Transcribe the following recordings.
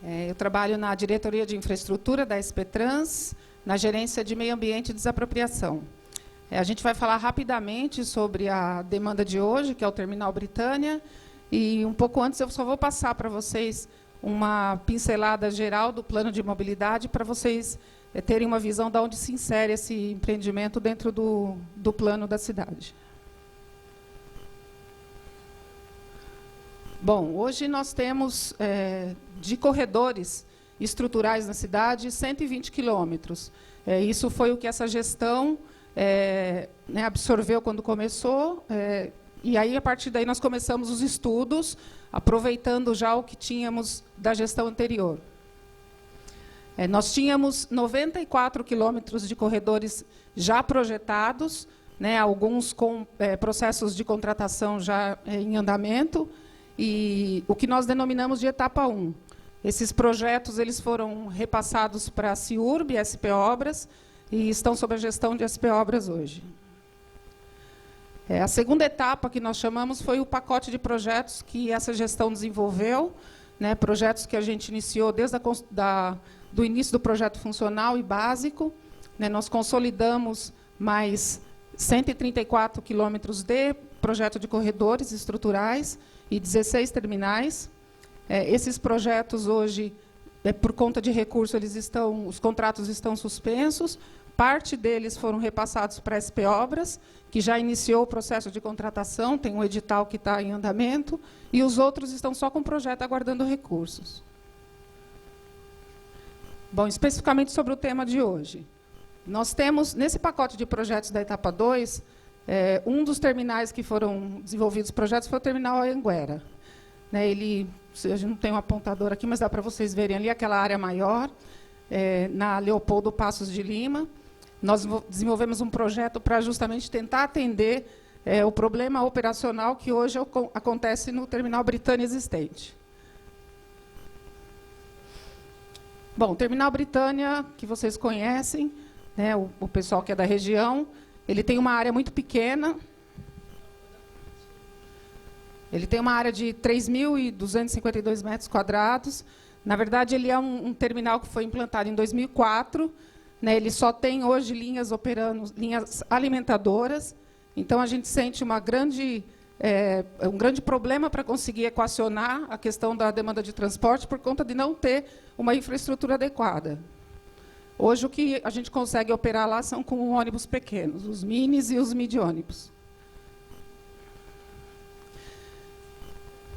Eu trabalho na Diretoria de Infraestrutura da SP Trans, na Gerência de Meio Ambiente e Desapropriação. A gente vai falar rapidamente sobre a demanda de hoje, que é o Terminal Britânia, e um pouco antes eu só vou passar para vocês uma pincelada geral do plano de mobilidade, para vocês terem uma visão de onde se insere esse empreendimento dentro do plano da cidade. Bom, hoje nós temos, de corredores estruturais na cidade, 120 quilômetros. Isso foi o que essa gestão absorveu quando começou, e aí, a partir daí, nós começamos os estudos, aproveitando já o que tínhamos da gestão anterior. Nós tínhamos 94 quilômetros de corredores já projetados, alguns com processos de contratação já em andamento, e o que nós denominamos de etapa 1. Esses projetos eles foram repassados para a CIURB, SP Obras, e estão sob a gestão de SP Obras hoje. A segunda etapa que nós chamamos foi o pacote de projetos que essa gestão desenvolveu, projetos que a gente iniciou desde do início do projeto funcional e básico. Nós consolidamos mais 134 quilômetros de projeto de corredores estruturais e 16 terminais. Esses projetos hoje, por conta de recurso, os contratos estão suspensos. Parte deles foram repassados para a SP Obras, que já iniciou o processo de contratação, tem um edital que está em andamento, e os outros estão só com o projeto aguardando recursos. Bom, especificamente sobre o tema de hoje. Nós temos, nesse pacote de projetos da etapa 2, um dos terminais que foram desenvolvidos projetos foi o terminal Anhanguera. A gente não tem um apontador aqui, mas dá para vocês verem ali aquela área maior, na Leopoldo Passos de Lima. Nós desenvolvemos um projeto para justamente tentar atender o problema operacional que hoje acontece no terminal Britânia existente. Bom, o terminal Britânia, que vocês conhecem, o pessoal que é da região, ele tem uma área muito pequena. Ele tem uma área de 3.252 metros quadrados. Na verdade, ele é um terminal que foi implantado em 2004. Ele só tem hoje linhas operando, linhas alimentadoras. Então, a gente sente um grande problema para conseguir equacionar a questão da demanda de transporte por conta de não ter uma infraestrutura adequada. Hoje, o que a gente consegue operar lá são com ônibus pequenos, os minis e os midi-ônibus.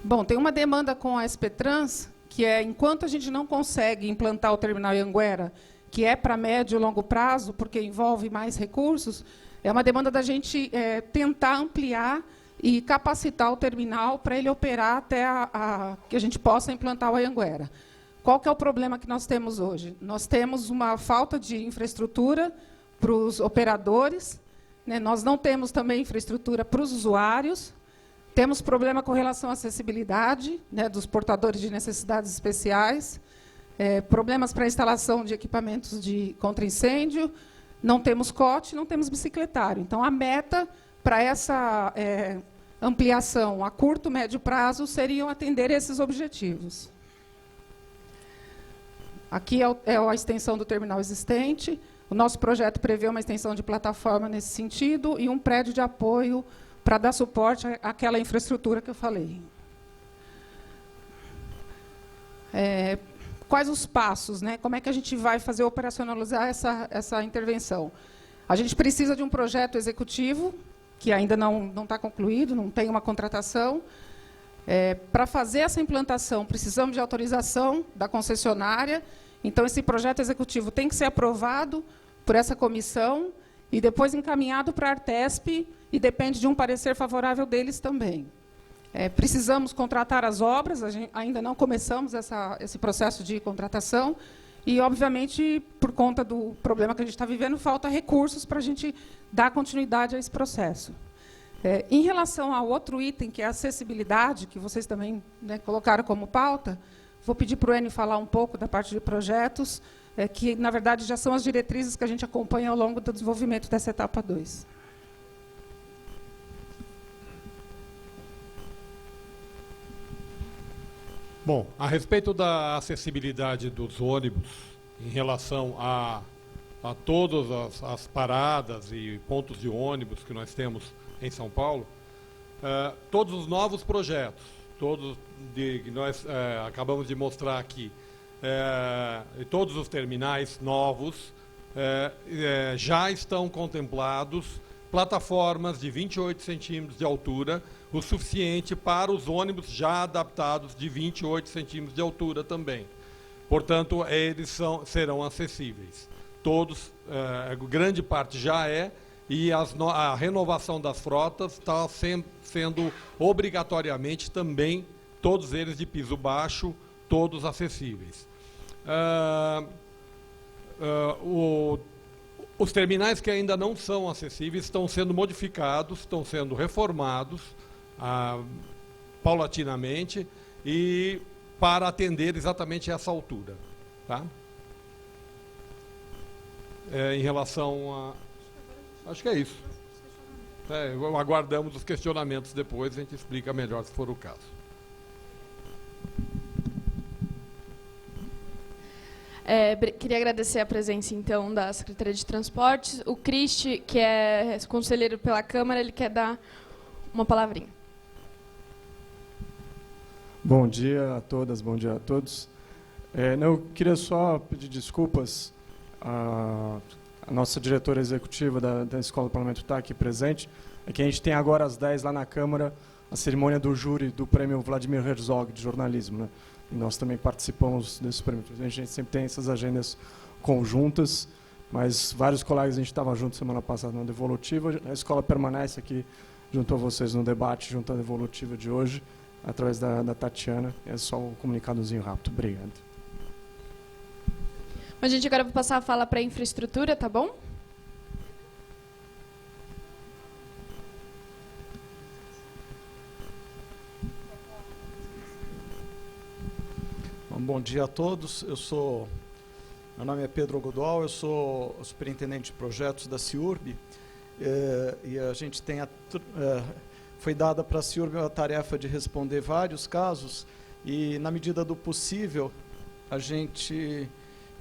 Bom, tem uma demanda com a SP Trans, que enquanto a gente não consegue implantar o terminal Anhanguera, que é para médio e longo prazo, porque envolve mais recursos, é uma demanda da gente tentar ampliar e capacitar o terminal para ele operar até que a gente possa implantar o Anhanguera. Qual que é o problema que nós temos hoje? Nós temos uma falta de infraestrutura para os operadores, nós não temos também infraestrutura para os usuários, temos problema com relação à acessibilidade dos portadores de necessidades especiais, problemas para a instalação de equipamentos contra incêndio, não temos COT, não temos bicicletário. Então, a meta para essa ampliação a curto, médio prazo seriam atender esses objetivos. Aqui é a extensão do terminal existente. O nosso projeto prevê uma extensão de plataforma nesse sentido e um prédio de apoio para dar suporte àquela infraestrutura que eu falei. Quais os passos? Como é que a gente vai operacionalizar essa intervenção? A gente precisa de um projeto executivo, que ainda não está concluído, não tem uma contratação. Para fazer essa implantação, precisamos de autorização da concessionária. Então, esse projeto executivo tem que ser aprovado por essa comissão e depois encaminhado para a Artesp, e depende de um parecer favorável deles também. Precisamos contratar as obras, ainda não começamos esse processo de contratação, e, obviamente, por conta do problema que a gente está vivendo, falta recursos para a gente dar continuidade a esse processo. Em relação ao outro item, que é a acessibilidade, que vocês também colocaram como pauta, vou pedir para o Enio falar um pouco da parte de projetos, que, na verdade, já são as diretrizes que a gente acompanha ao longo do desenvolvimento dessa etapa 2. Bom, a respeito da acessibilidade dos ônibus em relação a todas as paradas e pontos de ônibus que nós temos em São Paulo, todos os novos projetos, todos que nós acabamos de mostrar aqui, e todos os terminais novos já estão contemplados plataformas de 28 centímetros de altura, o suficiente para os ônibus já adaptados de 28 centímetros de altura também. Portanto, eles serão acessíveis. Todos, grande parte já e a renovação das frotas está sendo obrigatoriamente também, todos eles de piso baixo, todos acessíveis. Os terminais que ainda não são acessíveis estão sendo modificados, estão sendo reformados paulatinamente e para atender exatamente essa altura. Tá? Em relação a... Acho que é isso. Aguardamos os questionamentos depois, a gente explica melhor se for o caso. Queria agradecer a presença, então, da Secretaria de Transportes. O Cristi, que é conselheiro pela Câmara, ele quer dar uma palavrinha. Bom dia a todas, bom dia a todos. Eu queria só pedir desculpas à nossa diretora executiva da Escola do Parlamento está aqui presente. É que a gente tem agora às 10 lá na Câmara a cerimônia do júri do prêmio Vladimir Herzog de jornalismo, né? E nós também participamos desse prêmio. A gente sempre tem essas agendas conjuntas, mas vários colegas a gente estava junto semana passada na devolutiva. A escola permanece aqui junto a vocês no debate, junto à devolutiva de hoje, através da Tatiana. É só um comunicadozinho rápido. Obrigado. A gente agora vai passar a fala para a infraestrutura, tá bom? Bom dia a todos. Meu nome é Pedro Godoal, eu sou o superintendente de projetos da CIURB e a gente foi dada para a CIURB a tarefa de responder vários casos e, na medida do possível, a gente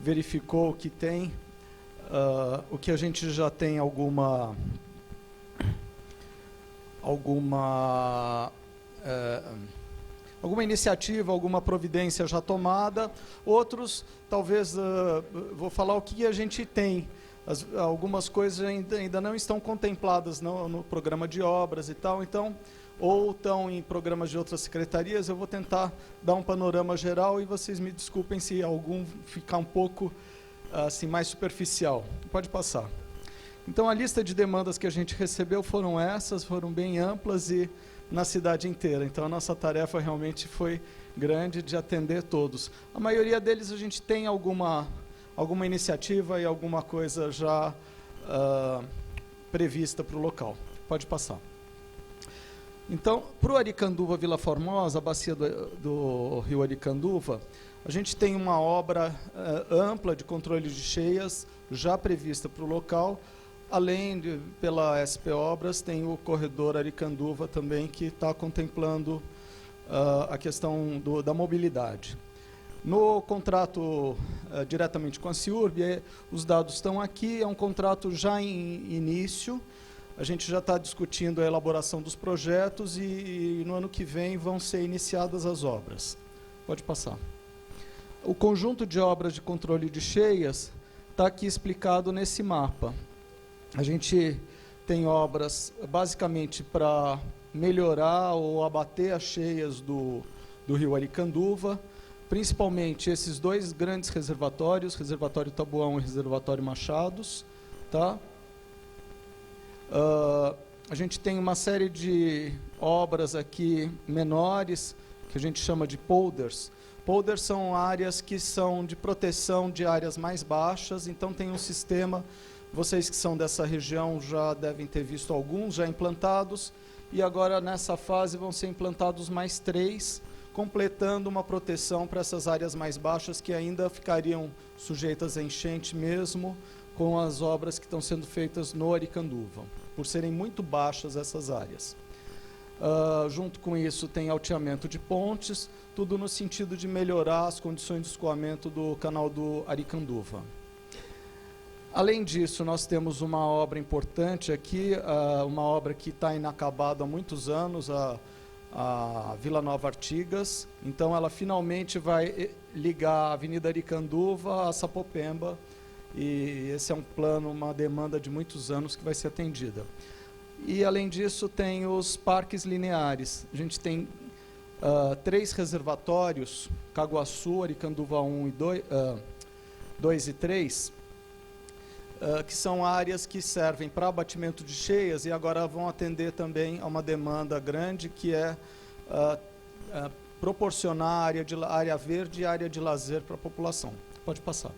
verificou o que tem, o que a gente já tem alguma iniciativa, alguma providência já tomada. Outros, talvez, vou falar o que a gente tem. Algumas coisas ainda não estão contempladas no programa de obras e tal, então, ou estão em programas de outras secretarias. Eu vou tentar dar um panorama geral e vocês me desculpem se algum ficar um pouco assim, mais superficial. Pode passar. Então, a lista de demandas que a gente recebeu foram bem amplas e na cidade inteira. Então, a nossa tarefa realmente foi grande de atender todos. A maioria deles a gente tem alguma iniciativa e alguma coisa já prevista para o local. Pode passar. Então, para o Aricanduva Vila Formosa, a bacia do rio Aricanduva, a gente tem uma obra ampla de controle de cheias já prevista para o local. Além pela SP Obras, tem o corredor Aricanduva também, que está contemplando a questão da mobilidade. No contrato diretamente com a CIURB, os dados estão aqui, é um contrato já em início, a gente já está discutindo a elaboração dos projetos e no ano que vem vão ser iniciadas as obras. Pode passar. O conjunto de obras de controle de cheias está aqui explicado nesse mapa. A gente tem obras basicamente para melhorar ou abater as cheias do rio Aricanduva, principalmente esses dois grandes reservatórios, reservatório Taboão e reservatório Machados. Tá? A gente tem uma série de obras aqui menores, que a gente chama de polders. Polders são áreas que são de proteção de áreas mais baixas, então tem um sistema... Vocês que são dessa região já devem ter visto alguns já implantados, e agora nessa fase vão ser implantados mais 3, completando uma proteção para essas áreas mais baixas que ainda ficariam sujeitas a enchente mesmo com as obras que estão sendo feitas no Aricanduva, por serem muito baixas essas áreas. Junto com isso tem alteamento de pontes, tudo no sentido de melhorar as condições de escoamento do canal do Aricanduva. Além disso, nós temos uma obra importante aqui, uma obra que está inacabada há muitos anos, a Vila Nova Artigas. Então, ela finalmente vai ligar a Avenida Aricanduva a Sapopemba, e esse é um plano, uma demanda de muitos anos que vai ser atendida. E, além disso, tem os parques lineares. A gente tem 3 reservatórios, Caguaçu, Aricanduva 1 e 2 e 3, que são áreas que servem para abatimento de cheias e agora vão atender também a uma demanda grande, que é proporcionar área verde e área de lazer para a população. Pode passar.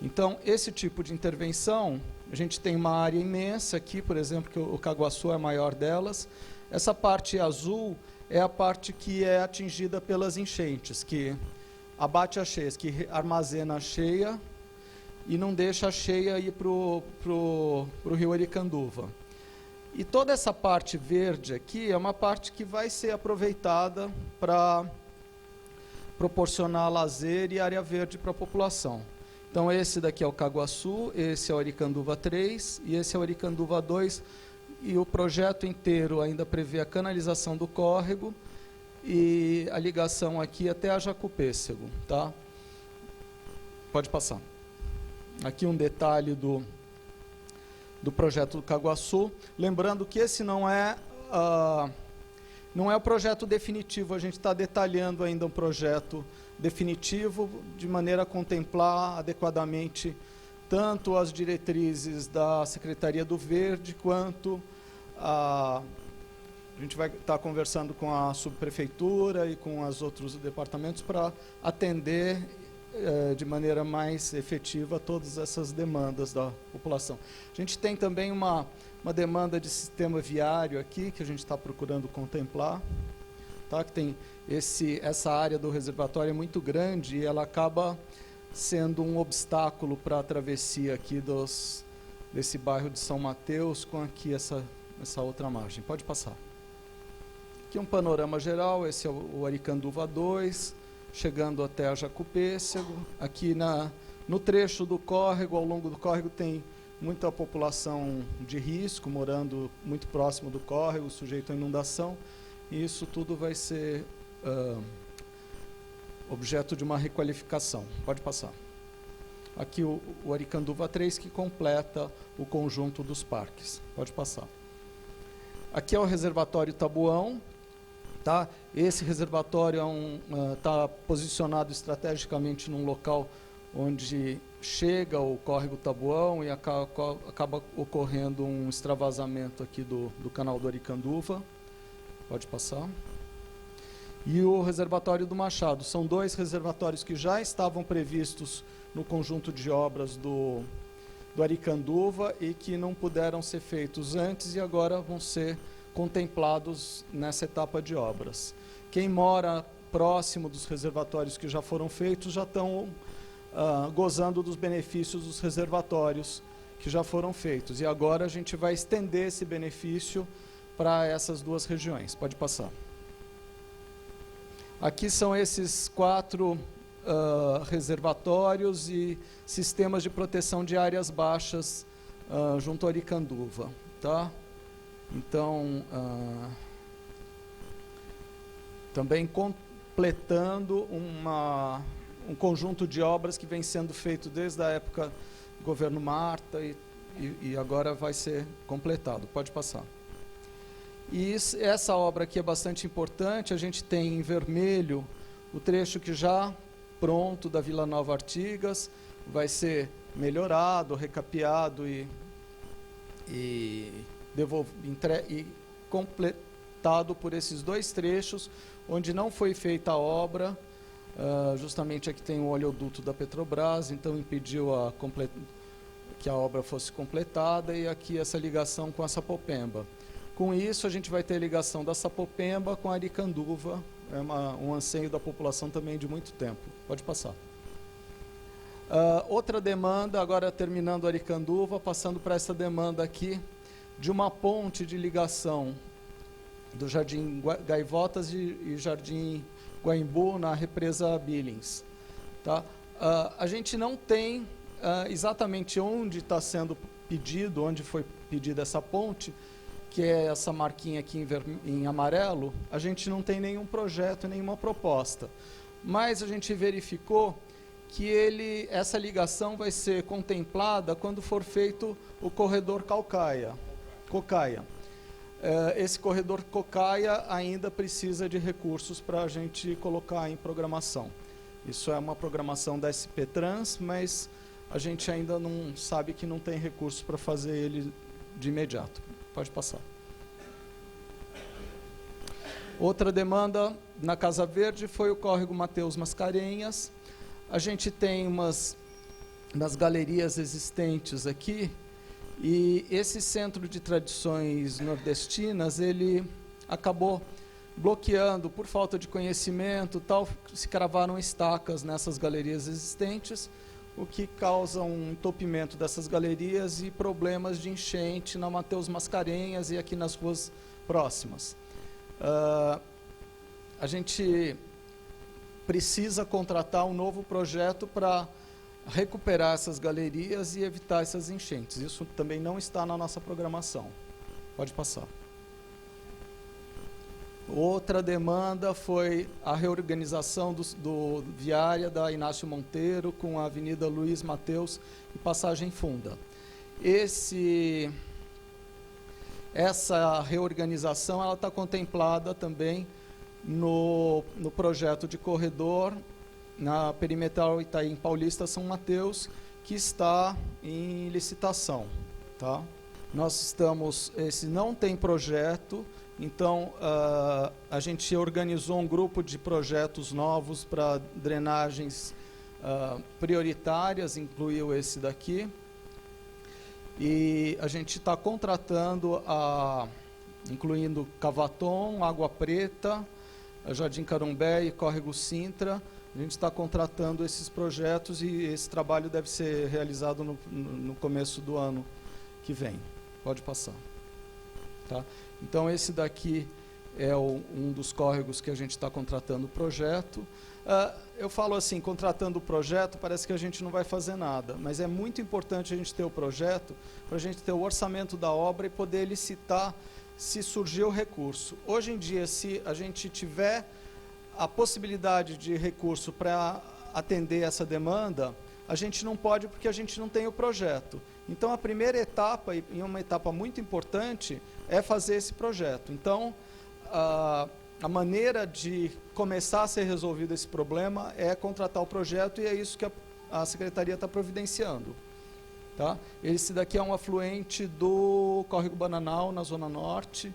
Então, esse tipo de intervenção, a gente tem uma área imensa aqui, por exemplo, que o Caguaçu é a maior delas. Essa parte azul é a parte que é atingida pelas enchentes, que abate as cheias, que armazena a cheia e não deixa a cheia ir para o rio Aricanduva. E toda essa parte verde aqui é uma parte que vai ser aproveitada para proporcionar lazer e área verde para a população. Então, esse daqui é o Caguaçu, esse é o Aricanduva 3 e esse é o Aricanduva 2. E o projeto inteiro ainda prevê a canalização do córrego e a ligação aqui até a Jacupêssego, tá? Pode passar. Aqui um detalhe do projeto do Caguaçu. Lembrando que esse não é o projeto definitivo, a gente está detalhando ainda um projeto definitivo de maneira a contemplar adequadamente tanto as diretrizes da Secretaria do Verde, quanto a gente vai estar conversando com a subprefeitura e com os outros departamentos para atender de maneira mais efetiva todas essas demandas da população. A gente tem também uma demanda de sistema viário aqui, que a gente está procurando contemplar, tá? Que tem essa área do reservatório é muito grande e ela acaba sendo um obstáculo para a travessia aqui desse bairro de São Mateus com aqui essa outra margem. Pode passar. Aqui um panorama geral, esse é o Aricanduva 2, chegando até a Jacupêssego. Aqui no trecho do córrego, ao longo do córrego, tem muita população de risco, morando muito próximo do córrego, sujeito à inundação. E isso tudo vai ser objeto de uma requalificação. Pode passar. Aqui o Aricanduva 3, que completa o conjunto dos parques. Pode passar. Aqui é o reservatório Tabuão. Tá? Esse reservatório está posicionado estrategicamente num local onde chega o córrego Tabuão e acaba ocorrendo um extravasamento aqui do canal do Aricanduva. Pode passar. E o reservatório do Machado. São 2 reservatórios que já estavam previstos no conjunto de obras do Aricanduva e que não puderam ser feitos antes e agora vão ser contemplados nessa etapa de obras. Quem mora próximo dos reservatórios que já foram feitos já estão gozando dos benefícios dos reservatórios que já foram feitos. E agora a gente vai estender esse benefício para essas 2 regiões. Pode passar. Aqui são esses 4 reservatórios e sistemas de proteção de áreas baixas junto ao Aricanduva. Tá? Então, também completando um conjunto de obras que vem sendo feito desde a época do governo Marta e agora vai ser completado. Pode passar. E essa obra aqui é bastante importante. A gente tem em vermelho o trecho que já pronto da Vila Nova Artigas, vai ser melhorado, recapeado e completado por esses 2 trechos, onde não foi feita a obra, justamente aqui tem o oleoduto da Petrobras, então impediu que a obra fosse completada, e aqui essa ligação com a Sapopemba. Com isso, a gente vai ter ligação da Sapopemba com a Aricanduva, é um anseio da população também de muito tempo. Pode passar. Outra demanda, agora terminando a Aricanduva, passando para essa demanda aqui, de uma ponte de ligação do Jardim Gaivotas e Jardim Guaimbu, na represa Billings. Tá? A gente não tem exatamente onde está sendo pedido, onde foi pedida essa ponte, que é essa marquinha aqui em amarelo. A gente não tem nenhum projeto, nenhuma proposta. Mas a gente verificou que essa ligação vai ser contemplada quando for feito o corredor Cocaia. Esse corredor Cocaia ainda precisa de recursos para a gente colocar em programação. Isso é uma programação da SP Trans, mas a gente ainda não sabe que não tem recursos para fazer ele de imediato. Pode passar. Outra demanda na Casa Verde foi o córrego Mateus Mascarenhas. A gente tem umas galerias existentes aqui, e esse centro de tradições nordestinas, ele acabou bloqueando por falta de conhecimento, tal, se cravaram estacas nessas galerias existentes, o que causa um entupimento dessas galerias e problemas de enchente na Mateus Mascarenhas e aqui nas ruas próximas. A gente precisa contratar um novo projeto para recuperar essas galerias e evitar essas enchentes. Isso também não está na nossa programação. Pode passar. Outra demanda foi a reorganização do viária da Inácio Monteiro com a Avenida Luiz Mateus e Passagem Funda. Essa reorganização ela está contemplada também no projeto de corredor na perimetral Itaim Paulista São Mateus, que está em licitação. Tá? Esse não tem projeto, então a gente organizou um grupo de projetos novos para drenagens prioritárias, incluiu esse daqui, e a gente está contratando, incluindo Cavaton, Água Preta, Jardim Carumbé e Córrego Sintra. A gente está contratando esses projetos e esse trabalho deve ser realizado no começo do ano que vem. Pode passar. Tá? Então, esse daqui é um dos córregos que a gente está contratando o projeto. Eu falo assim, contratando o projeto, parece que a gente não vai fazer nada, mas é muito importante a gente ter o projeto, para a gente ter o orçamento da obra e poder licitar se surgir o recurso. Hoje em dia, se a gente tiver a possibilidade de recurso para atender essa demanda, a gente não pode porque a gente não tem o projeto. Então, a primeira etapa, e uma etapa muito importante, é fazer esse projeto. Então, a maneira de começar a ser resolvido esse problema é contratar o projeto, e é isso que a Secretaria está providenciando. Tá? Esse daqui é um afluente do Córrego Bananal, na Zona Norte,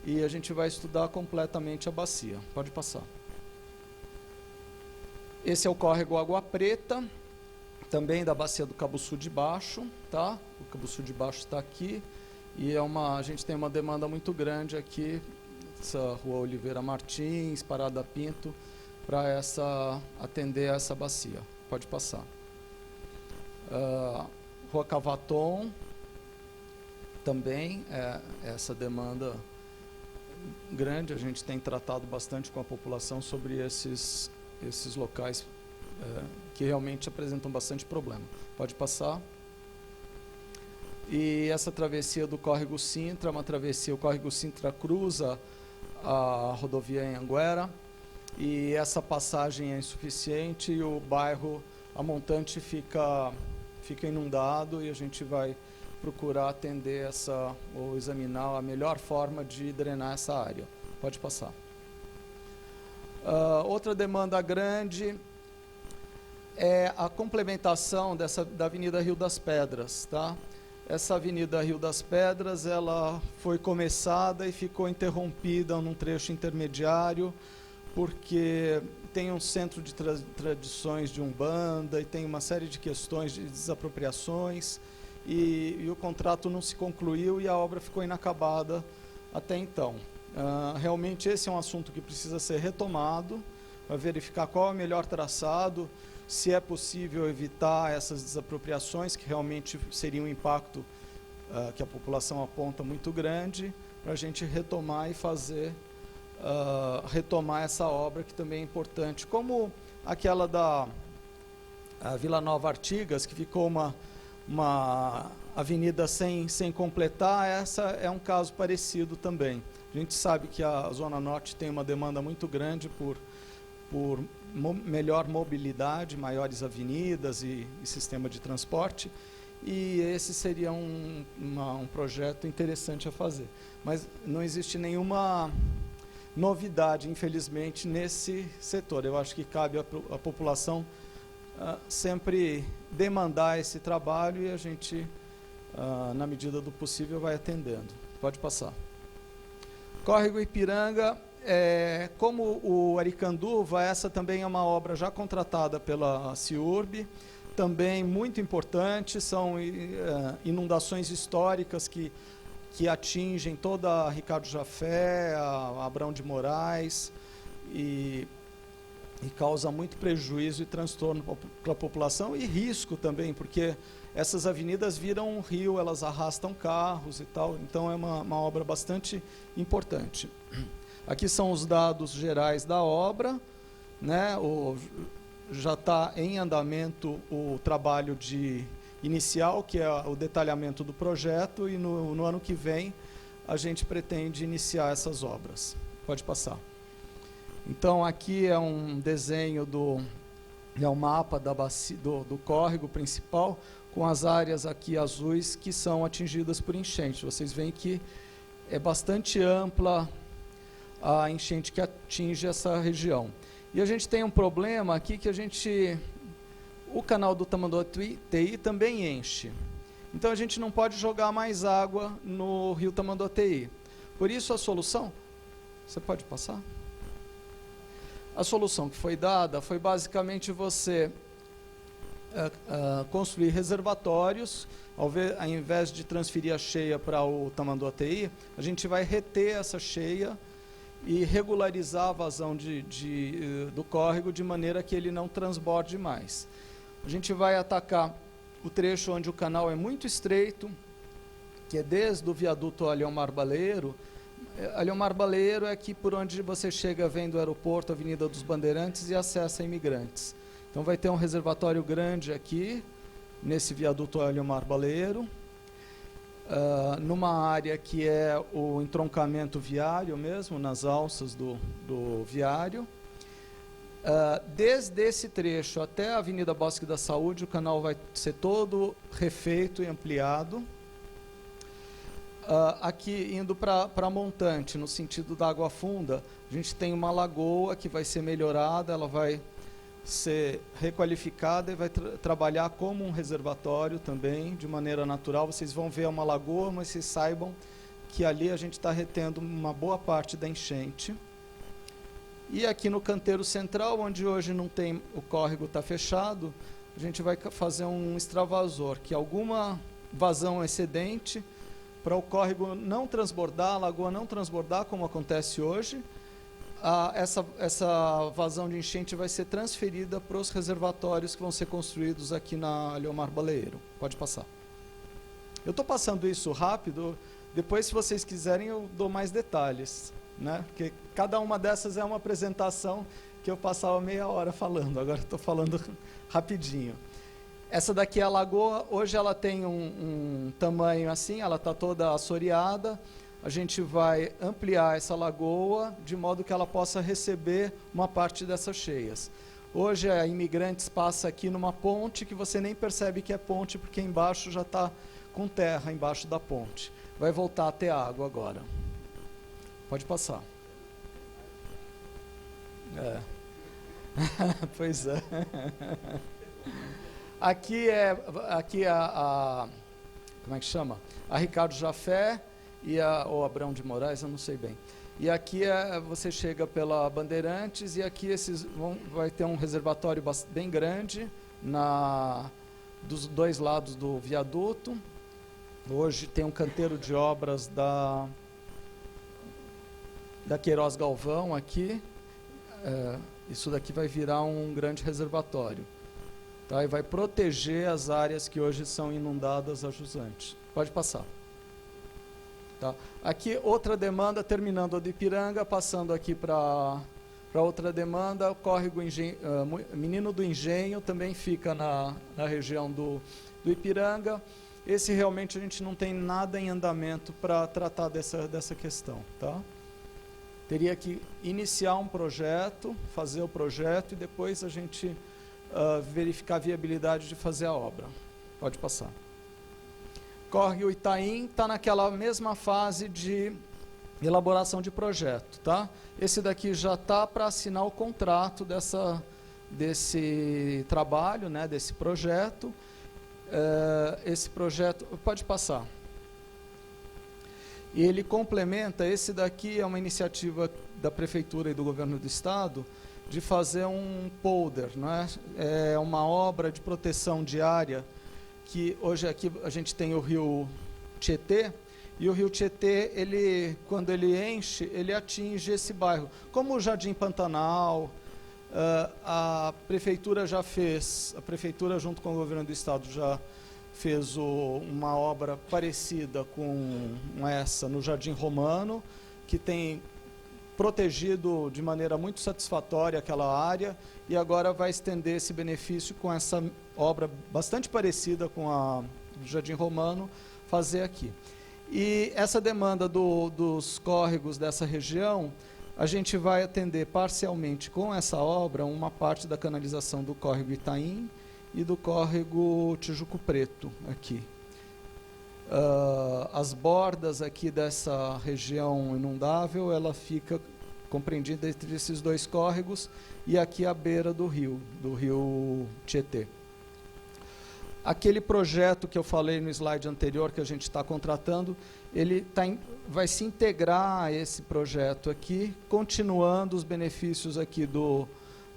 e a gente vai estudar completamente a bacia. Pode passar. Esse é o córrego Água Preta, também da bacia do Cabo Sul de Baixo, tá? O Cabo Sul de Baixo está aqui, e a gente tem uma demanda muito grande aqui, essa Rua Oliveira Martins, Parada Pinto, para atender essa bacia. Pode passar. Rua Cavaton, também essa demanda grande, a gente tem tratado bastante com a população sobre esses locais que realmente apresentam bastante problema. Pode passar. E essa travessia do Córrego Sintra, uma travessia, o Córrego Sintra cruza a rodovia Anhanguera, e essa passagem é insuficiente e o bairro, a montante fica inundado, e a gente vai procurar atender ou examinar a melhor forma de drenar essa área. Pode passar. Outra demanda grande é a complementação da Avenida Rio das Pedras. Tá? Essa Avenida Rio das Pedras ela foi começada e ficou interrompida num trecho intermediário, porque tem um centro de tradições de Umbanda e tem uma série de questões de desapropriações, e o contrato não se concluiu e a obra ficou inacabada até então. Realmente esse é um assunto que precisa ser retomado, para verificar qual é o melhor traçado, se é possível evitar essas desapropriações, que realmente seria um impacto que a população aponta muito grande, para a gente retomar e fazer, retomar essa obra que também é importante. Como aquela da Vila Nova Artigas, que ficou uma avenida sem completar, essa é um caso parecido também. A gente sabe que a Zona Norte tem uma demanda muito grande por melhor mobilidade, maiores avenidas e sistema de transporte, e esse seria um projeto interessante a fazer. Mas não existe nenhuma novidade, infelizmente, nesse setor. Eu acho que cabe à população sempre demandar esse trabalho e a gente, na medida do possível, vai atendendo. Pode passar. Córrego Ipiranga, como o Aricanduva, essa também é uma obra já contratada pela CIURB, também muito importante, são inundações históricas que atingem toda a Ricardo Jafé, a Abrão de Moraes, e causa muito prejuízo e transtorno para a população e risco também, porque essas avenidas viram um rio, elas arrastam carros e tal, então é uma obra bastante importante. Aqui são os dados gerais da obra, né? Já está em andamento o trabalho inicial, que é o detalhamento do projeto, e no ano que vem a gente pretende iniciar essas obras. Pode passar. Então, aqui é um desenho é um mapa da bacia, do córrego principal, com as áreas aqui azuis que são atingidas por enchente. Vocês veem que é bastante ampla a enchente que atinge essa região. E a gente tem um problema aqui que o canal do Tamanduateí também enche. Então a gente não pode jogar mais água no rio Tamanduateí. Por isso a solução, você pode passar? A solução que foi dada foi basicamente você construir reservatórios. Ao invés de transferir a cheia para o Tamanduateí, a gente vai reter essa cheia e regularizar a vazão do córrego de maneira que ele não transborde mais. A gente vai atacar o trecho onde o canal é muito estreito, que é desde o viaduto Aliomar Baleiro. Aliomar Baleiro é aqui por onde você chega, vem do aeroporto, Avenida dos Bandeirantes, e acessa Imigrantes. Então vai ter um reservatório grande aqui, nesse viaduto Aliomar Baleiro, numa área que é o entroncamento viário mesmo, nas alças do viário. Desde esse trecho até a Avenida Bosque da Saúde, o canal vai ser todo refeito e ampliado. Aqui, indo para Montante, no sentido da Água Funda, a gente tem uma lagoa que vai ser melhorada, ela vai ser requalificada e vai trabalhar como um reservatório também, de maneira natural. Vocês vão ver uma lagoa, mas vocês saibam que ali a gente está retendo uma boa parte da enchente. E aqui no canteiro central, onde hoje não tem, o córrego está fechado, a gente vai fazer um extravasor, que alguma vazão excedente, para o córrego não transbordar, a lagoa não transbordar, como acontece hoje, essa vazão de enchente vai ser transferida para os reservatórios que vão ser construídos aqui na Aliomar Baleiro. Pode passar. Eu estou passando isso rápido, depois, se vocês quiserem, eu dou mais detalhes, né? Porque cada uma dessas é uma apresentação que eu passava meia hora falando, agora estou falando rapidinho. Essa daqui é a lagoa, hoje ela tem um tamanho assim, ela está toda assoreada. A gente vai ampliar essa lagoa de modo que ela possa receber uma parte dessas cheias. Hoje a Imigrantes passa aqui numa ponte que você nem percebe que é ponte, porque embaixo já está com terra, embaixo da ponte. Vai voltar a ter água agora. Pode passar. Pois é. Aqui como é que chama? A Ricardo Jafé ou Abrão de Moraes, eu não sei bem. E aqui você chega pela Bandeirantes e aqui vai ter um reservatório bem grande dos dois lados do viaduto. Hoje tem um canteiro de obras da Queiroz Galvão aqui. Isso daqui vai virar um grande reservatório. Tá? E vai proteger as áreas que hoje são inundadas a jusante. Pode passar. Tá? Aqui, outra demanda, terminando a do Ipiranga, passando aqui para outra demanda, o córrego Menino do Engenho também fica na região do Ipiranga. Esse realmente a gente não tem nada em andamento para tratar dessa questão. Tá? Teria que iniciar um projeto, fazer o projeto e depois a gente verificar a viabilidade de fazer a obra. Pode passar. Córrego Itaim está naquela mesma fase de elaboração de projeto. Tá? Esse daqui já está para assinar o contrato desse trabalho, né, desse projeto. Esse projeto, pode passar. E ele complementa, esse daqui é uma iniciativa da Prefeitura e do Governo do Estado de fazer um polder, né? É uma obra de proteção de área que hoje aqui a gente tem o rio Tietê, e o rio Tietê, quando ele enche, ele atinge esse bairro. Como o Jardim Pantanal, a Prefeitura junto com o Governo do Estado já fez uma obra parecida com essa no Jardim Romano, que tem protegido de maneira muito satisfatória aquela área, e agora vai estender esse benefício com essa obra bastante parecida com a do Jardim Romano, fazer aqui. E essa demanda dos córregos dessa região, a gente vai atender parcialmente com essa obra uma parte da canalização do córrego Itaim e do córrego Tijuco Preto aqui. As bordas aqui dessa região inundável, ela fica compreendida entre esses dois córregos e aqui à beira do rio Tietê. Aquele projeto que eu falei no slide anterior, que a gente está contratando, ele vai se integrar a esse projeto aqui, continuando os benefícios aqui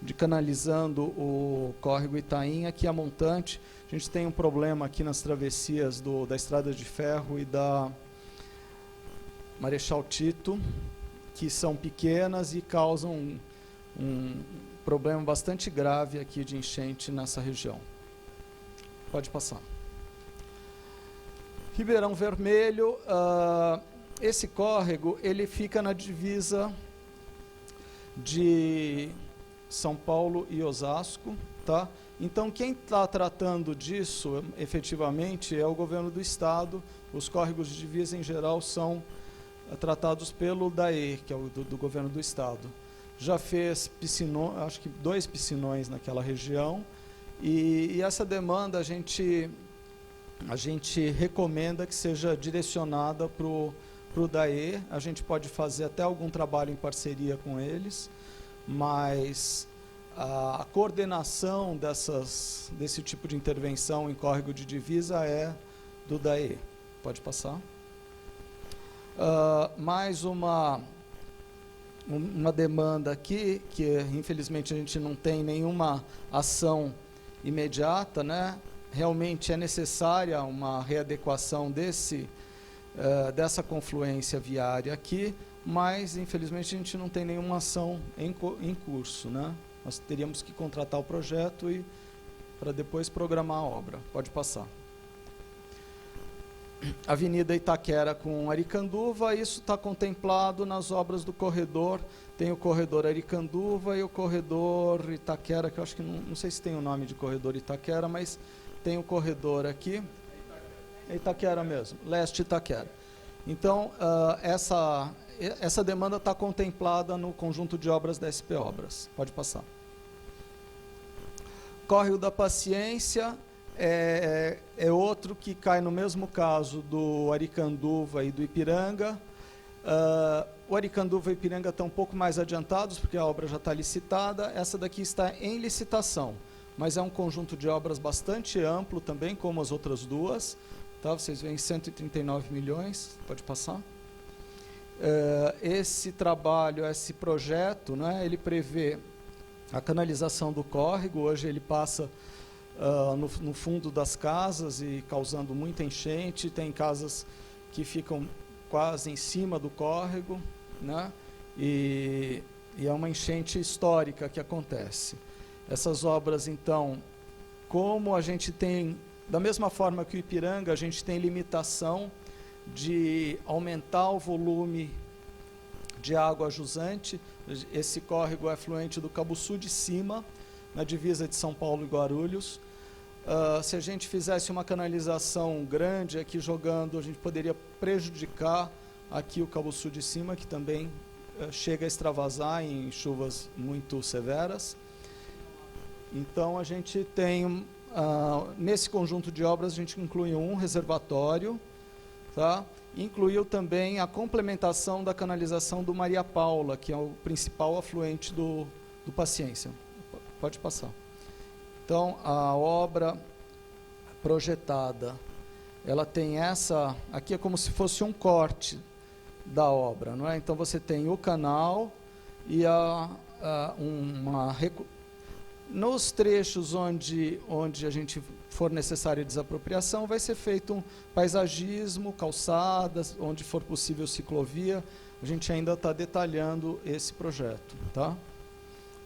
de canalizando o córrego Itaim aqui a montante. A gente tem um problema aqui nas travessias da Estrada de Ferro e da Marechal Tito, que são pequenas e causam um problema bastante grave aqui de enchente nessa região. Pode passar. Ribeirão Vermelho, esse córrego, ele fica na divisa de São Paulo e Osasco, tá? Então, quem está tratando disso, efetivamente, é o Governo do Estado. Os córregos de divisa, em geral, são tratados pelo DAE, que é o do Governo do Estado. Já fez acho que 2 piscinões naquela região, e essa demanda a gente recomenda que seja direcionada para o DAE. A gente pode fazer até algum trabalho em parceria com eles, mas a coordenação desse tipo de intervenção em córrego de divisa é do DAE. Pode passar. Mais uma demanda aqui, que infelizmente a gente não tem nenhuma ação imediata, né? Realmente é necessária uma readequação dessa confluência viária aqui, mas infelizmente a gente não tem nenhuma ação em curso, né? Nós teríamos que contratar o projeto para depois programar a obra. Pode passar. Avenida Itaquera com Aricanduva, isso está contemplado nas obras do corredor. Tem o corredor Aricanduva e o corredor Itaquera, que eu acho que não sei se tem o nome de corredor Itaquera, mas tem o corredor aqui. É Itaquera mesmo, Leste Itaquera. Então, essa demanda está contemplada no conjunto de obras da SP Obras. Pode passar. Córrego da Paciência é outro que cai no mesmo caso do Aricanduva e do Ipiranga. O Aricanduva e o Ipiranga estão um pouco mais adiantados, porque a obra já está licitada. Essa daqui está em licitação, mas é um conjunto de obras bastante amplo também, como as outras duas. Tá? Vocês veem 139 milhões, pode passar. Esse trabalho, esse projeto, né, ele prevê a canalização do córrego. Hoje ele passa no fundo das casas e causando muita enchente. Tem casas que ficam quase em cima do córrego, né? E é uma enchente histórica que acontece. Essas obras, então, como a gente tem, da mesma forma que o Ipiranga, a gente tem limitação de aumentar o volume de água jusante. Esse córrego é fluente do Cabuçu de Cima, na divisa de São Paulo e Guarulhos. Se a gente fizesse uma canalização grande aqui jogando, a gente poderia prejudicar aqui o Cabuçu de Cima, que também chega a extravasar em chuvas muito severas. Então, a gente tem, nesse conjunto de obras, a gente incluiu um reservatório, tá? Incluiu também a complementação da canalização do Maria Paula, que é o principal afluente do Paciência. Pode passar. Então, a obra projetada, ela tem essa... Aqui é como se fosse um corte da obra, não é? Então, você tem o canal e nos trechos onde a gente for necessária desapropriação, vai ser feito um paisagismo, calçadas, onde for possível ciclovia. A gente ainda está detalhando esse projeto, tá?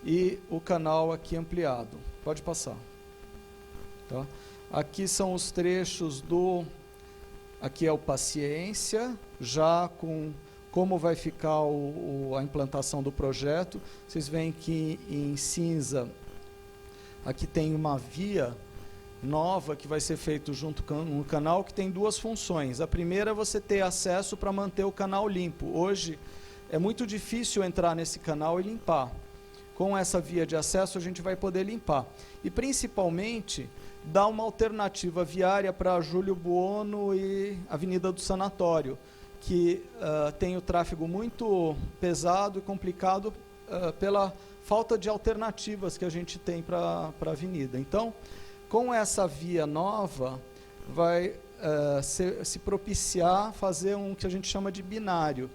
E o canal aqui ampliado. Pode passar. Tá? Aqui são os trechos do... Aqui é o Paciência, já com como vai ficar a implantação do projeto. Vocês veem que em cinza, aqui tem uma via nova que vai ser feito junto com um canal que tem duas funções. A primeira é você ter acesso para manter o canal limpo. Hoje é muito difícil entrar nesse canal e limpar. Com essa via de acesso a gente vai poder limpar. E principalmente dar uma alternativa viária para Júlio Buono e Avenida do Sanatório, que tem o tráfego muito pesado e complicado pela falta de alternativas que a gente tem para a avenida. Então, com essa via nova, vai se propiciar fazer um que a gente chama de binário.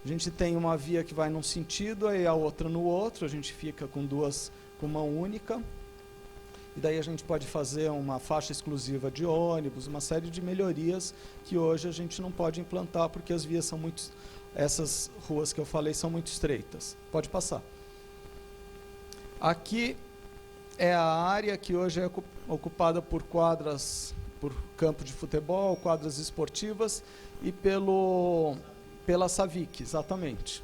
A gente tem uma via que vai num sentido e a outra no outro, a gente fica com uma única. E daí a gente pode fazer uma faixa exclusiva de ônibus, uma série de melhorias que hoje a gente não pode implantar porque as vias são muito... Essas ruas que eu falei são muito estreitas. Pode passar. Aqui é a área que hoje é ocupada por quadras, por campo de futebol, quadras esportivas e pela Savic, exatamente.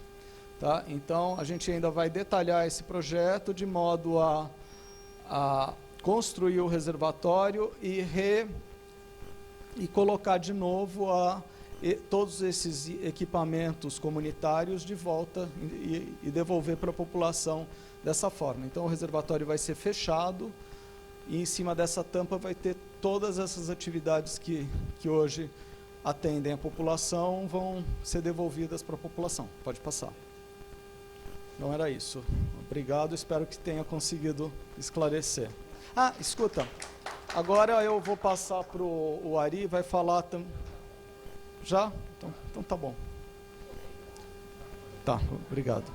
Tá? Então, a gente ainda vai detalhar esse projeto de modo a construir o reservatório e colocar de novo todos esses equipamentos comunitários de volta e devolver para a população dessa forma. Então, o reservatório vai ser fechado e em cima dessa tampa vai ter todas essas atividades que hoje atendem a população, vão ser devolvidas para a população. Pode passar. Então, era isso. Obrigado, espero que tenha conseguido esclarecer. Escuta, agora eu vou passar para o Ari, vai falar... Já? Então tá bom. Tá, obrigado.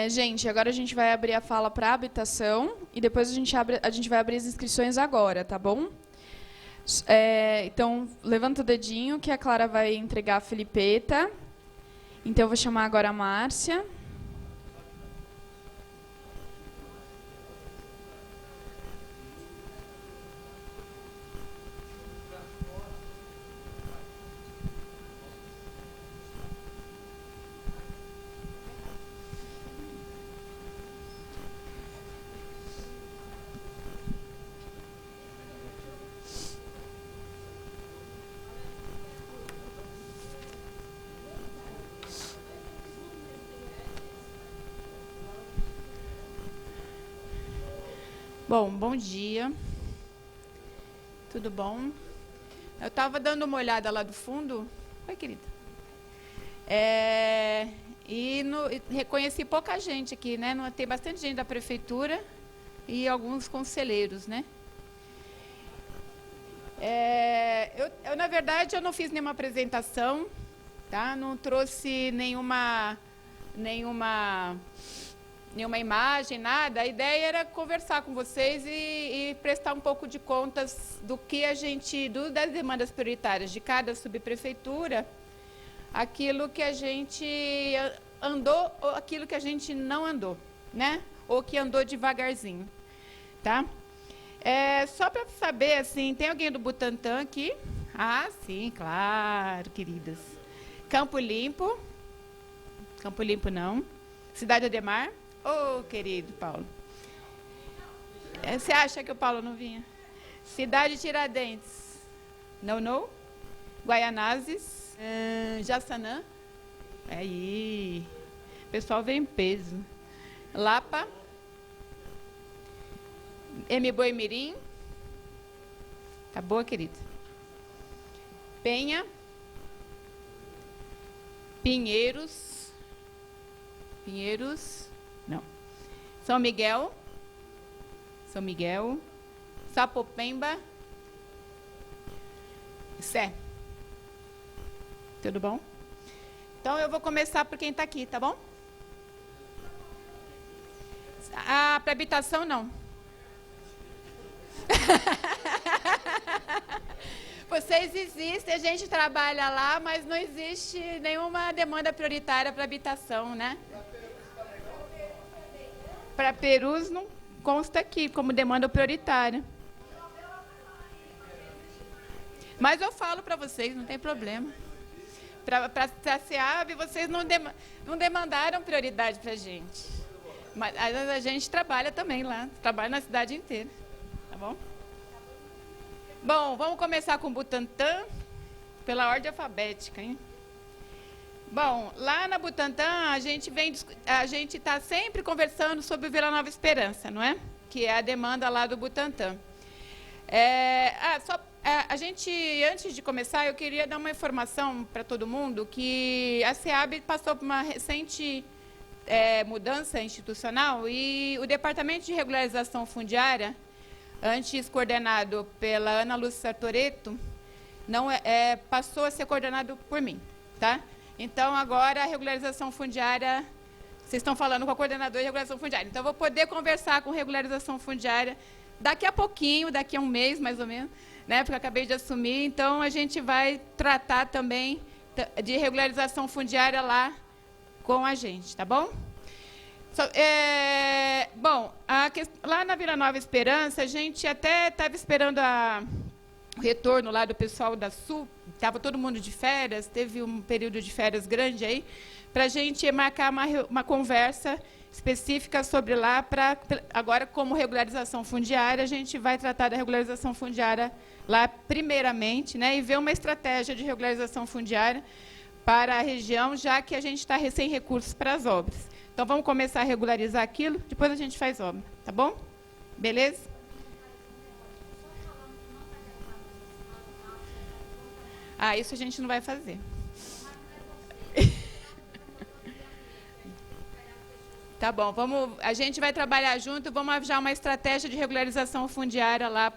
Gente, agora a gente vai abrir a fala para habitação e depois a gente vai abrir as inscrições agora, tá bom? Então, levanta o dedinho que a Clara vai entregar a Felipeta. Então, eu vou chamar agora a Márcia. Bom dia. Tudo bom? Eu estava dando uma olhada lá do fundo. Oi, querida. E reconheci pouca gente aqui, né? Tem bastante gente da prefeitura e alguns conselheiros, né? Na verdade, eu não fiz nenhuma apresentação, tá? Não trouxe nenhuma imagem, nada. A ideia era conversar com vocês e prestar um pouco de contas do que das demandas prioritárias de cada subprefeitura, aquilo que a gente andou ou aquilo que a gente não andou, né? Ou que andou devagarzinho, tá? Só para saber, assim, tem alguém do Butantã aqui? Ah, sim, claro, queridas. Campo Limpo. Campo Limpo não. Cidade Ademar. Ô, querido Paulo. Você acha que o Paulo não vinha? Cidade Tiradentes. Não? Guaianazes. Jaçanã. Aí. O pessoal vem em peso. Lapa. Boimirim. Tá boa, querida? Penha. Pinheiros. Não. São Miguel. Sapopemba. Sé. Tudo bom? Então, eu vou começar por quem está aqui, tá bom? Para habitação, não. Vocês existem, a gente trabalha lá, mas não existe nenhuma demanda prioritária para habitação, né? Para Perus não consta aqui como demanda prioritária. Mas eu falo para vocês, não tem problema. Para a SEAB, vocês não demandaram prioridade para a gente. Mas a gente trabalha também lá, trabalha na cidade inteira. Tá bom? Bom, vamos começar com o Butantã, pela ordem alfabética, hein? Bom, lá na Butantã, a gente está sempre conversando sobre o Vila Nova Esperança, não é? Que é a demanda lá do Butantã. A gente, antes de começar, eu queria dar uma informação para todo mundo que a SEAB passou por uma recente mudança institucional e o Departamento de Regularização Fundiária, antes coordenado pela Ana Lúcia Sartoreto, passou a ser coordenado por mim, tá? Então, agora a regularização fundiária, vocês estão falando com a coordenadora de regularização fundiária, então eu vou poder conversar com regularização fundiária daqui a pouquinho, daqui a um mês, mais ou menos, né? Porque eu acabei de assumir, então a gente vai tratar também de regularização fundiária lá com a gente, tá bom? Lá na Vila Nova Esperança, a gente até estava esperando o retorno lá do pessoal da Sul, estava todo mundo de férias, teve um período de férias grande aí, para a gente marcar uma conversa específica sobre lá, agora como regularização fundiária, a gente vai tratar da regularização fundiária lá primeiramente, né, e ver uma estratégia de regularização fundiária para a região, já que a gente está sem recursos para as obras. Então, vamos começar a regularizar aquilo, depois a gente faz obra, tá bom? Beleza? Isso a gente não vai fazer. Tá bom, a gente vai trabalhar junto, vamos achar uma estratégia de regularização fundiária lá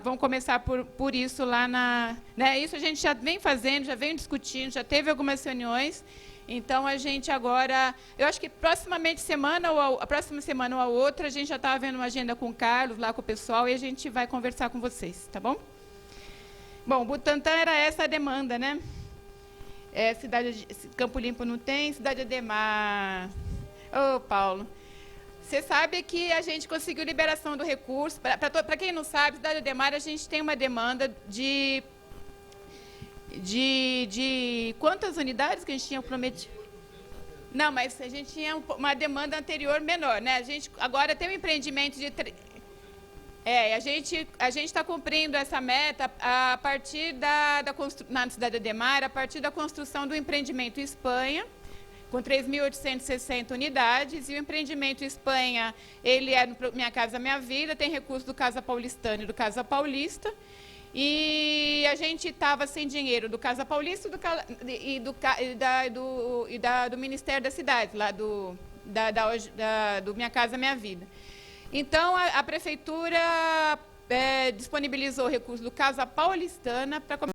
vamos começar por isso lá né, isso a gente já vem fazendo, já vem discutindo, já teve algumas reuniões. Então, a gente agora, eu acho que a próxima semana ou a outra, a gente já estava vendo uma agenda com o Carlos, lá com o pessoal, e a gente vai conversar com vocês, tá bom? Bom, Butantã era essa a demanda, né? Campo Limpo não tem, Cidade Ademar. Ô, Paulo, você sabe que a gente conseguiu liberação do recurso. Para quem não sabe, Cidade Ademar, a gente tem uma demanda de quantas unidades que a gente tinha prometido? Não, mas a gente tinha uma demanda anterior menor, né? A gente agora tem um empreendimento de... a gente está cumprindo essa meta a partir na Cidade Ademar, a partir da construção do empreendimento Espanha, com 3.860 unidades, e o empreendimento Espanha, ele é no Minha Casa Minha Vida, tem recurso do Casa Paulistana e do Casa Paulista, e a gente estava sem dinheiro do Casa Paulista do Ministério da Cidade, lá do Minha Casa Minha Vida. Então, a Prefeitura disponibilizou o recurso do Casa Paulistana para começar